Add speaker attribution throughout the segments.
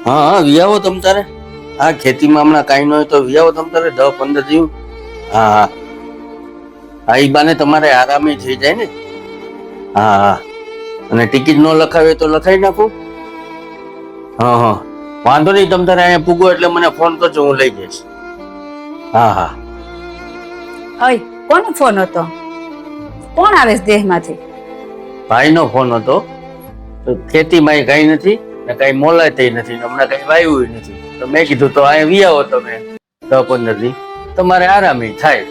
Speaker 1: હા હા વિયાવો તમ તારે. હા ખેતીમાં હમણાં કાંઈ ન હોય તો વિયાવો તમ તારે 10-15 દિવસ. હા હા હા ઈ બાને તમારે આરામે થઈ જાય ને. હા હા અને ટિકિટ ન લખાવે તો લખાઈ નાખું. હા હા વાંધો નહીં તમ તારે અહીંયા પૂગો એટલે મને ફોન કરજો, હું લઈ જઈશ. હા હા
Speaker 2: અય કોનો ફોન હતો? કોણ આવે છે દેહમાંથી?
Speaker 1: ભાઈનો ફોન હતો. ખેતીમાં કઈ નથી ને કઈ મોલાય નથી ને હમણાં કઈ વાવ્યું નથી, તો મેં કીધું તો અહીંયા વી આવો તમે 10-15 દી, તમારે આરામ થાય.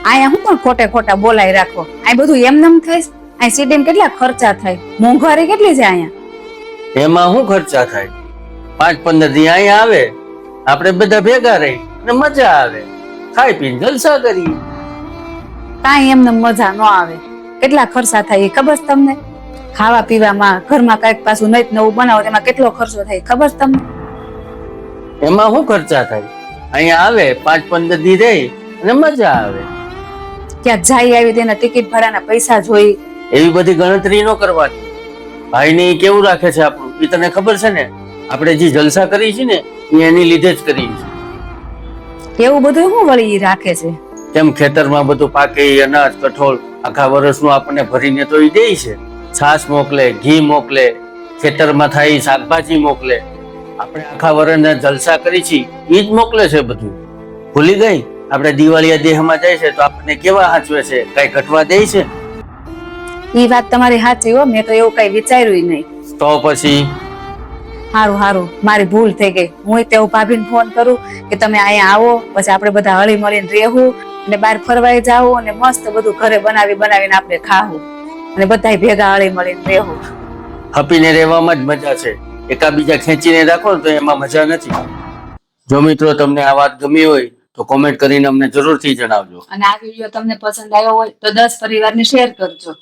Speaker 2: અહીંયા હું પણ ખોટે ખોટા બોલાય રાખો. આ બધું એમનેમ થાય? અહીં સિટીમાં કેટલા ખર્ચા થાય, મોંઘવારી કેટલી છે અહીંયા.
Speaker 1: એમાં શું ખર્ચા થાય? 5-15 દી અહીંયા આવે, આપણે બધા ભેગા રહી અને મજા આવે, ખાઈ પીને જલસા કરી.
Speaker 2: કાંઈ એમને મજા ન આવે. કેટલા ખર્ચા થાય એ ખબર છે તમને? ખાવા પીવામાં, ઘરમાં કઈક પાછું નઈ નવું બનાવો તેમાં કેટલો ખર્ચો થાય ખબર છે તમને?
Speaker 1: એમાં શું ખર્ચા થાય? અહીંયા આવે 5-15 દી રહી અને મજા આવે.
Speaker 2: ક્યાં જાય આવી તેના ટિકિટ ભાડાના પૈસા જોઈ,
Speaker 1: એવી બધી ગણતરી ન કરવાની. ભાઈ ને કેવું રાખે છે આપણું એ તને ખબર છે ને. આપણે જે જલસા કરી છે ને એ એની લીધે જ કરી છે.
Speaker 2: એવું બધું શું વળી ઈ રાખે છે?
Speaker 1: તેમ ખેતરમાં બધું પાકે, અનાજ કઠોળ આખા વર્ષનું આપણને ભરીને તો એ દે છે. છાશ મોકલે, ઘી મોકલે, ખેતરમાં થાય શાકભાજી મોકલે. આપણે આખા વર્ષના જલસા કરી છીએ એ જ મોકલે છે બધું. ભૂલી ગઈ? આપણે દિવાળીયા દેહમાં જાય છે તો આપણને કેવા સાચવે છે, કઈ ઘટવા દે છે?
Speaker 2: ઈ વાત તમારી સાચી હો, મેં તો એવું કઈ વિચાર્યું નહીં.
Speaker 1: તો પછી
Speaker 2: હારું હારું, મારી ભૂલ થઈ ગઈ. હું તેવું ભાભીને ફોન કરું કે તમે અહીંયા આવો, પછી આપણે બધા હળી મળીને રહેવું અને બહાર ફરવાય જાવું અને મસ્ત બધું ઘરે બનાવીને આપણે ખાવું અને બધાય ભેગા હળી મળીને રહેવું.
Speaker 1: હપીને રહેવામાં જ મજા છે. એકાબીજા ખેંચીને રાખો તો એમાં મજા નથી. જો મિત્રો તમને આ વાત ગમી હોય તો કોમેન્ટ કરીને અમને જરૂરથી જણાવજો.
Speaker 2: અને આ વિડીયો તમને પસંદ આવ્યો હોય તો 10 પરિવારને શેર કરજો.